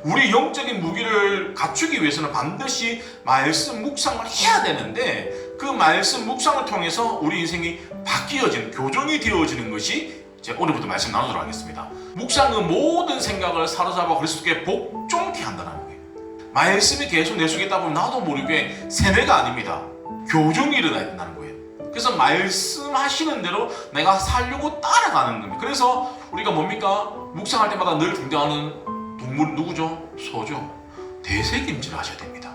우리 영적인 무기를 갖추기 위해서는 반드시 말씀 묵상을 해야 되는데, 그 말씀 묵상을 통해서 우리 인생이 바뀌어지는, 교정이 되어지는 것이 이제 오늘부터 말씀 나누도록 하겠습니다. 묵상은 모든 생각을 사로잡아 그리스도께 복종케 한다는 거예요. 말씀이 계속 내 속에 있다 보면 나도 모르게 세뇌가 아닙니다. 교정이 일어나야 된다는 거예요. 그래서 말씀하시는 대로 내가 살려고 따라가는 겁니다. 그래서 우리가 뭡니까? 묵상할 때마다 늘 등장하는 동물 누구죠? 소죠. 되새김질을 하셔야 됩니다.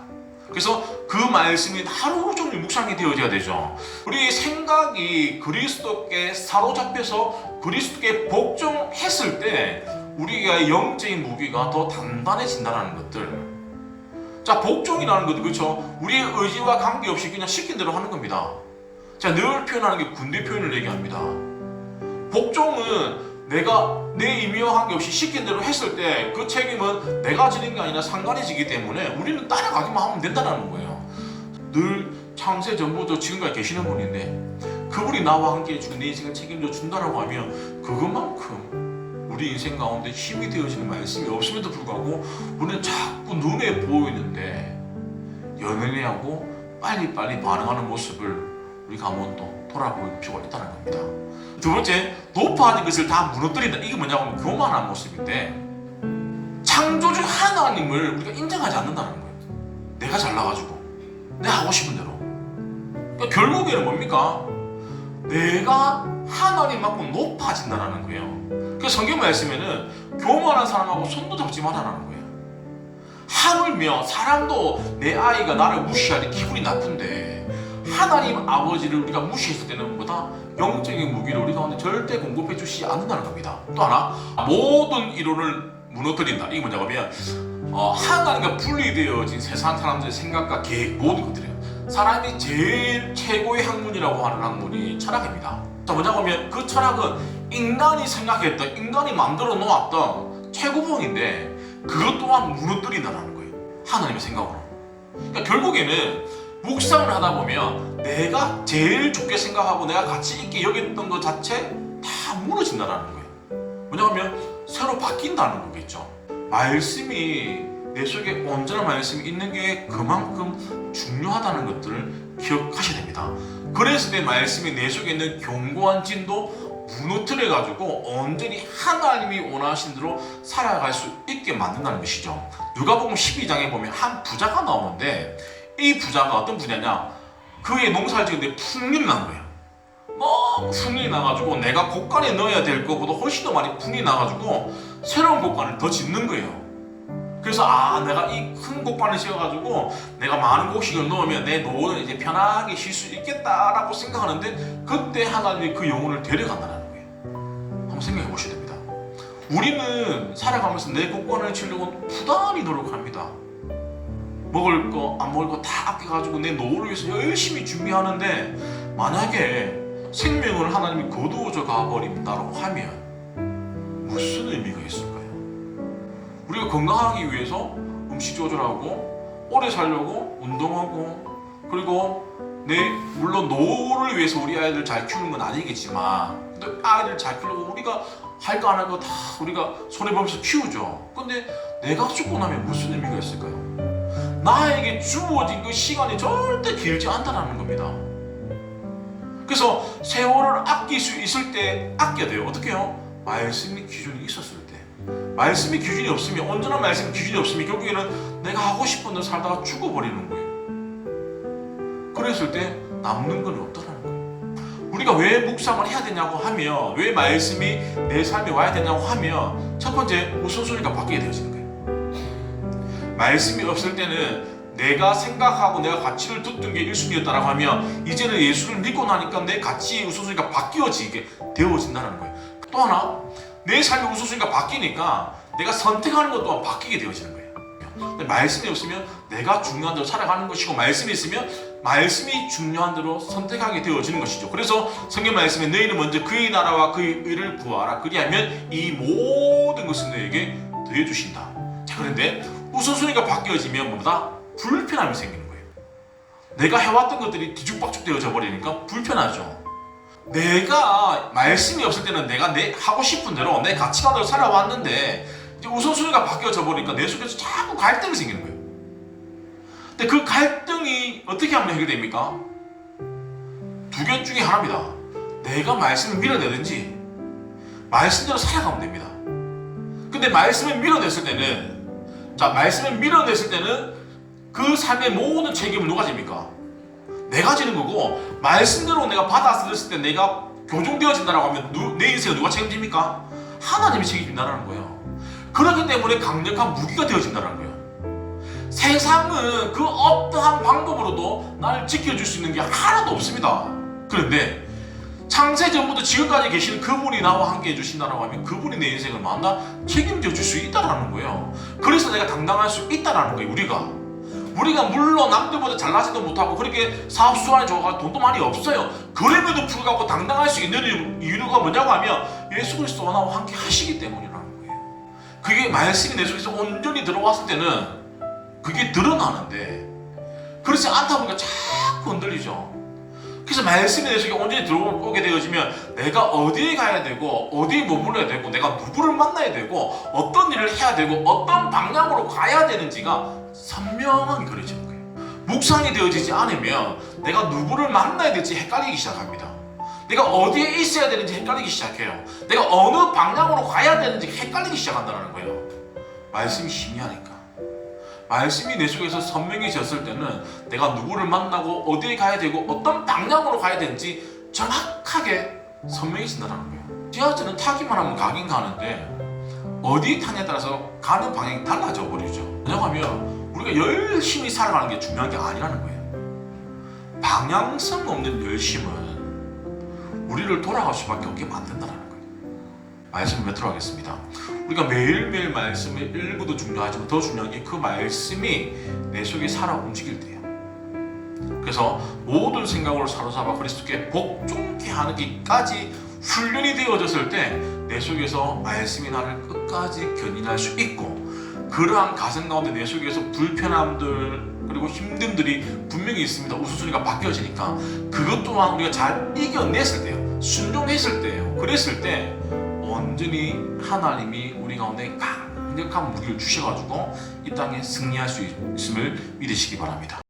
그래서 그 말씀이 하루 종일 묵상이 되어져야 되죠. 우리 생각이 그리스도께 사로잡혀서 그리스도께 복종했을 때 우리가 영적인 무기가 더 단단해진다는 것들. 자, 복종이라는 것도 그렇죠. 우리의 의지와 관계없이 그냥 시킨 대로 하는 겁니다. 자, 늘 표현하는 게 군대 표현을 얘기합니다. 복종은 내가 내 임의와 관계없이 시킨 대로 했을 때 그 책임은 내가 지는 게 아니라 상관이 지기 때문에 우리는 따라가기만 하면 된다는 거예요. 늘 창세 전부터 지금까지 계시는 분인데 그분이 나와 함께 내 인생을 책임져 준다라고 하면 그것만큼 우리 인생 가운데 힘이 되어지는 말씀이 없음에도 불구하고 우리는 자꾸 눈에 보이는데 연연해하고 빨리빨리 반응하는 모습을 우리가 한번 또 돌아볼 필요가 있다는 겁니다. 두 번째, 높아진 것을 다 무너뜨린다. 이게 뭐냐고 하면 교만한 모습인데, 창조주 하나님을 우리가 인정하지 않는다는 거예요. 내가 잘나가지고 내가 하고 싶은 대로. 그러니까 결국에는 뭡니까? 내가 하나님만큼 높아진다는 거예요. 그 성경 말씀에는 교만한 사람하고 손도 잡지 말라는 거예요. 하물며 사람도 내 아이가 나를 무시하니 기분이 나쁜데 하나님 아버지를 우리가 무시했을 때는 보다 영적인 무기를 우리 가운데 절대 공급해 주시지 않는다는 겁니다. 또 하나, 모든 이론을 무너뜨린다. 이게 뭐냐고 하면 하나님과 분리되어진 세상 사람들의 생각과 계획, 모든 것들이에요. 사람이 제일 최고의 학문이라고 하는 학문이 철학입니다. 자, 뭐냐고 하면 그 철학은 인간이 생각했던, 인간이 만들어 놓았던 최고봉인데 그것 또한 무너뜨린다는 거예요. 하나님의 생각으로. 그러니까 결국에는 묵상을 하다 보면 내가 제일 좋게 생각하고 내가 가치 있게 여겼던 것 자체 다 무너진다는 거예요. 뭐냐면 새로 바뀐다는 거겠죠. 말씀이 내 속에 온전한 말씀이 있는 게 그만큼 중요하다는 것들을 기억하셔야 됩니다. 그랬을 때 말씀이 내 속에 있는 견고한 진도 무너뜨려 가지고 온전히 하나님이 원하신 대로 살아갈 수 있게 만든다는 것이죠. 누가복음 12장에 보면 한 부자가 나오는데 이 부자가 어떤 부자냐? 그의 농사를 지었는데 풍년이 난 거예요. 너무 풍년이 나가지고 내가 곡간에 넣어야 될 것보다 훨씬 더 많이 풍년이 나가지고 새로운 곡간을 더 짓는 거예요. 그래서 내가 이 큰 곡간을 지어가지고 내가 많은 곡식을 넣으면 내 노후는 이제 편하게 쉴 수 있겠다라고 생각하는데 그때 하나님이 그 영혼을 데려간다는 거예요. 한번 생각해 보셔야 됩니다. 우리는 살아가면서 내 곡간을 치려고 부단히 노력합니다. 먹을 거, 안 먹을 거 다 아껴가지고 내 노후를 위해서 열심히 준비하는데 만약에 생명을 하나님이 거두어져 가버린다고 하면 무슨 의미가 있을까요? 우리가 건강하기 위해서 음식 조절하고 오래 살려고 운동하고 그리고 물론 노후를 위해서 우리 아이들 잘 키우는 건 아니겠지만 근데 아이들 잘 키우려고 우리가 할 거 안 할 거 다 우리가 손해보면서 키우죠. 근데 내가 죽고 나면 무슨 의미가 있을까요? 나에게 주어진 그 시간이 절대 길지 않다는 겁니다. 그래서 세월을 아낄 수 있을 때 아껴야 돼요. 어떻게 해요? 말씀이 기준이 있었을 때. 말씀이 기준이 없으면, 온전한 말씀이 기준이 없으면 결국에는 내가 하고 싶은 대로 살다가 죽어버리는 거예요. 그랬을 때 남는 건 없다는 거예요. 우리가 왜 묵상을 해야 되냐고 하면, 왜 말씀이 내 삶에 와야 되냐고 하면 첫 번째 우선순위가 바뀌게 되어지는 거예요. 말씀이 없을 때는 내가 생각하고 내가 가치를 뒀던 게 1순위였다라고 하면 이제는 예수를 믿고 나니까 내 가치 우선순위가 바뀌어지게 되어진다는 거예요. 또 하나, 내 삶의 우선순위가 바뀌니까 내가 선택하는 것 또한 바뀌게 되어지는 거예요. 근데 말씀이 없으면 내가 중요한 대로 살아가는 것이고 말씀이 있으면 말씀이 중요한 대로 선택하게 되어지는 것이죠. 그래서 성경 말씀에 너희는 먼저 그의 나라와 그의 의를 구하라. 그리하면 이 모든 것을 너에게 더해주신다. 자, 그런데 우선순위가 바뀌어지면 뭐다? 불편함이 생기는 거예요. 내가 해왔던 것들이 뒤죽박죽 되어져 버리니까 불편하죠. 내가 말씀이 없을 때는 내가 내 하고 싶은 대로 내 가치관대로 살아왔는데 이제 우선순위가 바뀌어져 버리니까 내 속에서 자꾸 갈등이 생기는 거예요. 근데 그 갈등이 어떻게 하면 해결됩니까? 두 개 중에 하나입니다. 내가 말씀을 밀어내든지 말씀대로 살아가면 됩니다. 근데 말씀을 밀어냈을 때는 그 삶의 모든 책임을 누가 집니까? 내가 지는 거고, 말씀대로 내가 받아들였을 때 내가 교정되어진다라고 하면 내 인생을 누가 책임집니까? 하나님이 책임진다는 거예요. 그렇기 때문에 강력한 무기가 되어진다는 거예요. 세상은 그 어떠한 방법으로도 나를 지켜줄 수 있는 게 하나도 없습니다. 그런데 창세전부터 지금까지 계시는 그분이 나와 함께 해주신다라고 하면 그분이 내 인생을 만나 책임져 줄 수 있다라는 거예요. 그래서 내가 당당할 수 있다라는 거예요. 우리가 물론 남들보다 잘나지도 못하고 그렇게 사업 수완이 좋아서 돈도 많이 없어요. 그럼에도 불구하고 당당할 수 있는 이유가 뭐냐고 하면 예수 그리스도가 나와 함께 하시기 때문이라는 거예요. 그게 말씀이 내 속에서 온전히 들어왔을 때는 그게 드러나는데, 그렇지 않다 보니까 자꾸 흔들리죠. 그래서 말씀이 내 속에 온전히 들어오게 되어지면 내가 어디에 가야 되고 어디에 머물러야 되고 내가 누구를 만나야 되고 어떤 일을 해야 되고 어떤 방향으로 가야 되는지가 선명하게 그려지는 거예요. 묵상이 되어지지 않으면 내가 누구를 만나야 될지 헷갈리기 시작합니다. 내가 어디에 있어야 되는지 헷갈리기 시작해요. 내가 어느 방향으로 가야 되는지 헷갈리기 시작한다는 거예요. 말씀이 희미하니까. 말씀이 내 속에서 선명해졌을 때는 내가 누구를 만나고 어디에 가야 되고 어떤 방향으로 가야 되는지 정확하게 선명해진다는 거예요. 지하철은 타기만 하면 가긴 가는데 어디 타냐에 따라서 가는 방향이 달라져 버리죠. 왜냐하면 우리가 열심히 살아가는 게 중요한 게 아니라는 거예요. 방향성 없는 열심은 우리를 돌아갈 수밖에 없게 만든다는 거예요. 말씀을 맺도록 하겠습니다. 우리가 매일매일 말씀을 읽어도 중요하지만 더 중요한 게 그 말씀이 내 속에 살아 움직일 때예요. 그래서 모든 생각으로 사로잡아 그리스도께 복종케 하는 게까지 훈련이 되어졌을 때 내 속에서 말씀이 나를 끝까지 견인할 수 있고, 그러한 가정 가운데 내 속에서 불편함들 그리고 힘듦들이 분명히 있습니다. 우선순위가 바뀌어지니까 그것 또한 우리가 잘 이겨냈을 때요, 순종했을 때예요. 그랬을 때 온전히 하나님이 우리 가운데 강력한 무기를 주셔가지고 이 땅에 승리할 수 있음을 믿으시기 바랍니다.